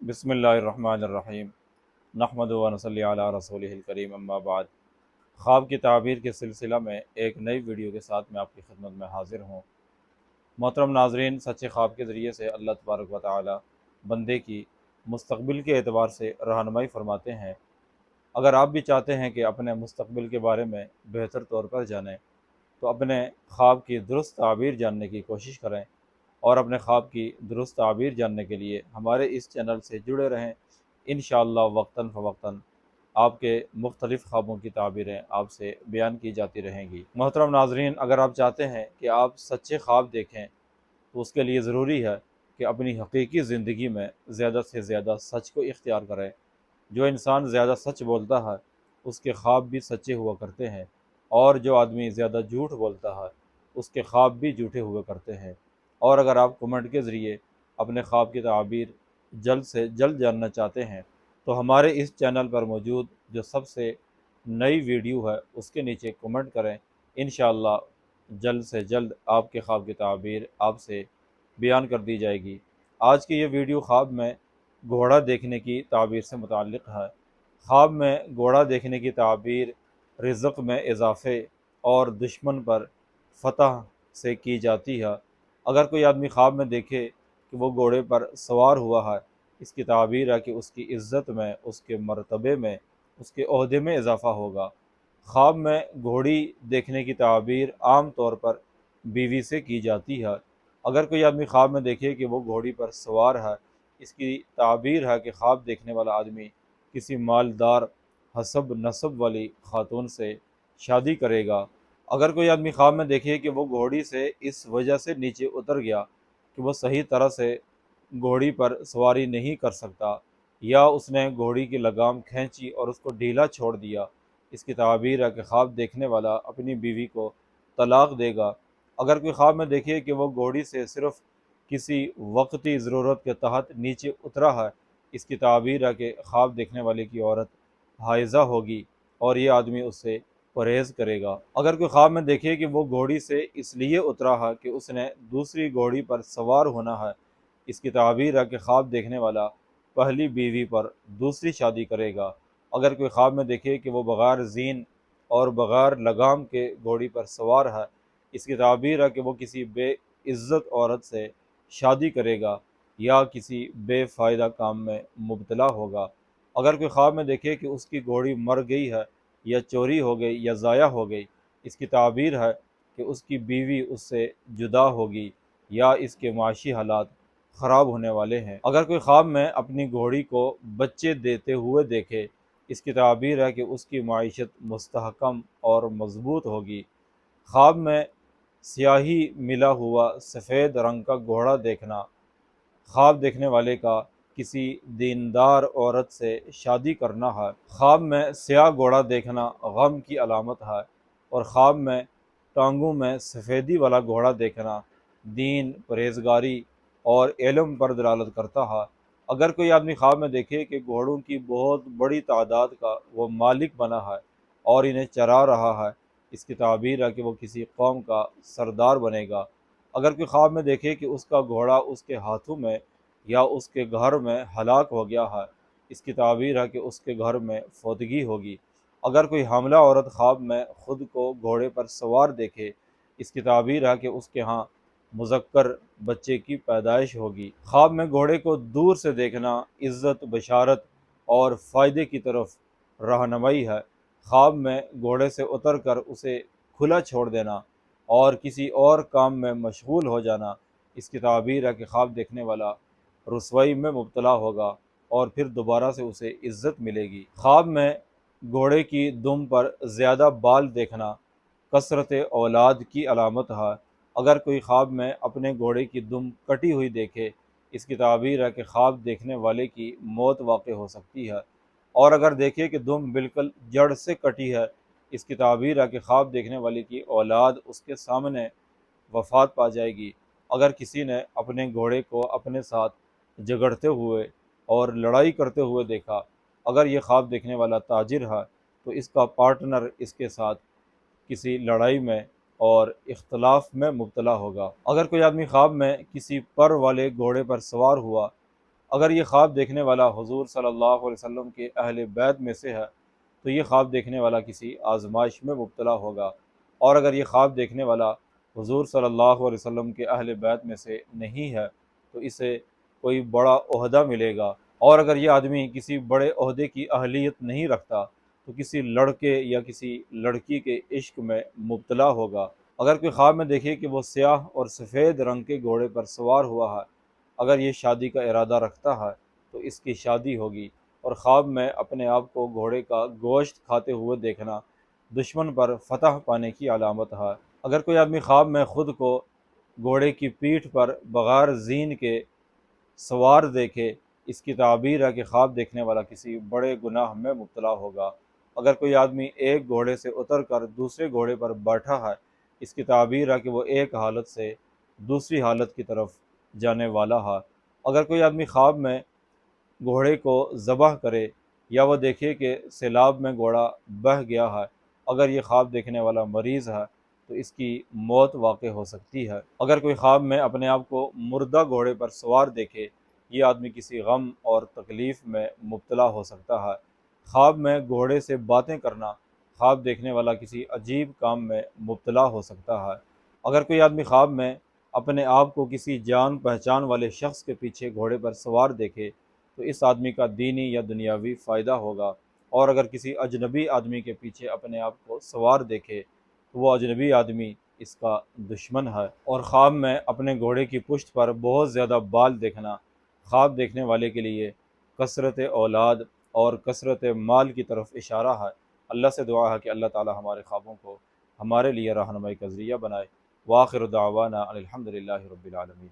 بسم اللہ الرحمن الرحیم نحمد و نصلی علی رسولہ الکریم اما بعد۔ خواب کی تعبیر کے سلسلہ میں ایک نئی ویڈیو کے ساتھ میں آپ کی خدمت میں حاضر ہوں۔ محترم ناظرین، سچے خواب کے ذریعے سے اللہ تبارک و تعالی بندے کی مستقبل کے اعتبار سے رہنمائی فرماتے ہیں۔ اگر آپ بھی چاہتے ہیں کہ اپنے مستقبل کے بارے میں بہتر طور پر جانیں تو اپنے خواب کی درست تعبیر جاننے کی کوشش کریں، اور اپنے خواب کی درست تعبیر جاننے کے لیے ہمارے اس چینل سے جڑے رہیں۔ انشاءاللہ وقتاً فوقتاً آپ کے مختلف خوابوں کی تعبیریں آپ سے بیان کی جاتی رہیں گی۔ محترم ناظرین، اگر آپ چاہتے ہیں کہ آپ سچے خواب دیکھیں تو اس کے لیے ضروری ہے کہ اپنی حقیقی زندگی میں زیادہ سے زیادہ سچ کو اختیار کریں۔ جو انسان زیادہ سچ بولتا ہے اس کے خواب بھی سچے ہوا کرتے ہیں، اور جو آدمی زیادہ جھوٹ بولتا ہے اس کے خواب بھی جھوٹے ہوا کرتے ہیں۔ اور اگر آپ کمنٹ کے ذریعے اپنے خواب کی تعبیر جلد سے جلد جاننا چاہتے ہیں تو ہمارے اس چینل پر موجود جو سب سے نئی ویڈیو ہے اس کے نیچے کمنٹ کریں۔ انشاءاللہ جلد سے جلد آپ کے خواب کی تعبیر آپ سے بیان کر دی جائے گی۔ آج کی یہ ویڈیو خواب میں گھوڑا دیکھنے کی تعبیر سے متعلق ہے۔ خواب میں گھوڑا دیکھنے کی تعبیر رزق میں اضافے اور دشمن پر فتح سے کی جاتی ہے۔ اگر کوئی آدمی خواب میں دیکھے کہ وہ گھوڑے پر سوار ہوا ہے، اس کی تعبیر ہے کہ اس کی عزت میں، اس کے مرتبے میں، اس کے عہدے میں اضافہ ہوگا۔ خواب میں گھوڑی دیکھنے کی تعبیر عام طور پر بیوی سے کی جاتی ہے۔ اگر کوئی آدمی خواب میں دیکھے کہ وہ گھوڑی پر سوار ہے، اس کی تعبیر ہے کہ خواب دیکھنے والا آدمی کسی مالدار حسب نسب والی خاتون سے شادی کرے گا۔ اگر کوئی آدمی خواب میں دیکھے کہ وہ گھوڑی سے اس وجہ سے نیچے اتر گیا کہ وہ صحیح طرح سے گھوڑی پر سواری نہیں کر سکتا، یا اس نے گھوڑی کی لگام کھینچی اور اس کو ڈھیلا چھوڑ دیا، اس کی تعبیر ہے کہ خواب دیکھنے والا اپنی بیوی کو طلاق دے گا۔ اگر کوئی خواب میں دیکھے کہ وہ گھوڑی سے صرف کسی وقتی ضرورت کے تحت نیچے اترا ہے، اس کی تعبیر ہے کہ خواب دیکھنے والے کی عورت حائضہ ہوگی اور یہ آدمی اس سے پرہیز کرے گا۔ اگر کوئی خواب میں دیکھے کہ وہ گھوڑی سے اس لیے اترا ہے کہ اس نے دوسری گھوڑی پر سوار ہونا ہے، اس کی تعبیر ہے کہ خواب دیکھنے والا پہلی بیوی پر دوسری شادی کرے گا۔ اگر کوئی خواب میں دیکھے کہ وہ بغیر زین اور بغیر لگام کے گھوڑی پر سوار ہے، اس کی تعبیر ہے کہ وہ کسی بے عزت عورت سے شادی کرے گا یا کسی بے فائدہ کام میں مبتلا ہوگا۔ اگر کوئی خواب میں دیکھے کہ اس کی گھوڑی مر گئی ہے یا چوری ہو گئی یا ضائع ہو گئی، اس کی تعبیر ہے کہ اس کی بیوی اس سے جدا ہوگی یا اس کے معاشی حالات خراب ہونے والے ہیں۔ اگر کوئی خواب میں اپنی گھوڑی کو بچے دیتے ہوئے دیکھے، اس کی تعبیر ہے کہ اس کی معیشت مستحکم اور مضبوط ہوگی۔ خواب میں سیاہی ملا ہوا سفید رنگ کا گھوڑا دیکھنا خواب دیکھنے والے کا کسی دیندار عورت سے شادی کرنا ہے۔ خواب میں سیاہ گھوڑا دیکھنا غم کی علامت ہے، اور خواب میں ٹانگوں میں سفیدی والا گھوڑا دیکھنا دین، پرہیزگاری اور علم پر دلالت کرتا ہے۔ اگر کوئی آدمی خواب میں دیکھے کہ گھوڑوں کی بہت بڑی تعداد کا وہ مالک بنا ہے اور انہیں چرا رہا ہے، اس کی تعبیر ہے کہ وہ کسی قوم کا سردار بنے گا۔ اگر کوئی خواب میں دیکھے کہ اس کا گھوڑا اس کے ہاتھوں میں یا اس کے گھر میں ہلاک ہو گیا ہے، اس کی تعبیر ہے کہ اس کے گھر میں فوتگی ہوگی۔ اگر کوئی حاملہ عورت خواب میں خود کو گھوڑے پر سوار دیکھے، اس کی تعبیر ہے کہ اس کے ہاں مذکر بچے کی پیدائش ہوگی۔ خواب میں گھوڑے کو دور سے دیکھنا عزت، بشارت اور فائدے کی طرف رہنمائی ہے۔ خواب میں گھوڑے سے اتر کر اسے کھلا چھوڑ دینا اور کسی اور کام میں مشغول ہو جانا، اس کی تعبیر ہے کہ خواب دیکھنے والا رسوائی میں مبتلا ہوگا اور پھر دوبارہ سے اسے عزت ملے گی۔ خواب میں گھوڑے کی دم پر زیادہ بال دیکھنا کثرت اولاد کی علامت ہے۔ اگر کوئی خواب میں اپنے گھوڑے کی دم کٹی ہوئی دیکھے، اس کی تعبیر ہے کہ خواب دیکھنے والے کی موت واقع ہو سکتی ہے، اور اگر دیکھے کہ دم بالکل جڑ سے کٹی ہے، اس کی تعبیر ہے کہ خواب دیکھنے والے کی اولاد اس کے سامنے وفات پا جائے گی۔ اگر کسی نے اپنے گھوڑے کو اپنے ساتھ جھگڑتے ہوئے اور لڑائی کرتے ہوئے دیکھا، اگر یہ خواب دیکھنے والا تاجر ہے تو اس کا پارٹنر اس کے ساتھ کسی لڑائی میں اور اختلاف میں مبتلا ہوگا۔ اگر کوئی آدمی خواب میں کسی پر والے گھوڑے پر سوار ہوا اگر یہ خواب دیکھنے والا حضور صلی اللہ علیہ وسلم کے اہل بیت میں سے ہے تو یہ خواب دیکھنے والا کسی آزمائش میں مبتلا ہوگا، اور اگر یہ خواب دیکھنے والا حضور صلی اللہ علیہ وسلم کے اہل بیت میں سے نہیں ہے تو اسے کوئی بڑا عہدہ ملے گا، اور اگر یہ آدمی کسی بڑے عہدے کی اہلیت نہیں رکھتا تو کسی لڑکے یا کسی لڑکی کے عشق میں مبتلا ہوگا۔ اگر کوئی خواب میں دیکھے کہ وہ سیاہ اور سفید رنگ کے گھوڑے پر سوار ہوا ہے، اگر یہ شادی کا ارادہ رکھتا ہے تو اس کی شادی ہوگی، اور خواب میں اپنے آپ کو گھوڑے کا گوشت کھاتے ہوئے دیکھنا دشمن پر فتح پانے کی علامت ہے۔ اگر کوئی آدمی خواب میں خود کو گھوڑے کی پیٹھ پر بغیر زین کے سوار دیکھے، اس کی تعبیر ہے کہ خواب دیکھنے والا کسی بڑے گناہ میں مبتلا ہوگا۔ اگر کوئی آدمی ایک گھوڑے سے اتر کر دوسرے گھوڑے پر بیٹھا ہے، اس کی تعبیر ہے کہ وہ ایک حالت سے دوسری حالت کی طرف جانے والا ہے۔ اگر کوئی آدمی خواب میں گھوڑے کو ذبح کرے یا وہ دیکھے کہ سیلاب میں گھوڑا بہہ گیا ہے، اگر یہ خواب دیکھنے والا مریض ہے تو اس کی موت واقع ہو سکتی ہے۔ اگر کوئی خواب میں اپنے آپ کو مردہ گھوڑے پر سوار دیکھے، یہ آدمی کسی غم اور تکلیف میں مبتلا ہو سکتا ہے۔ خواب میں گھوڑے سے باتیں کرنا، خواب دیکھنے والا کسی عجیب کام میں مبتلا ہو سکتا ہے۔ اگر کوئی آدمی خواب میں اپنے آپ کو کسی جان پہچان والے شخص کے پیچھے گھوڑے پر سوار دیکھے تو اس آدمی کا دینی یا دنیاوی فائدہ ہوگا، اور اگر کسی اجنبی آدمی کے پیچھے اپنے آپ کو سوار دیکھے تو وہ اجنبی آدمی اس کا دشمن ہے۔ اور خواب میں اپنے گھوڑے کی پشت پر بہت زیادہ بال دیکھنا خواب دیکھنے والے کے لیے کثرت اولاد اور کثرت مال کی طرف اشارہ ہے۔ اللہ سے دعا ہے کہ اللہ تعالی ہمارے خوابوں کو ہمارے لیے رہنمائی کا ذریعہ بنائے۔ وآخر دعوانا ان الحمد للہ رب العالمین۔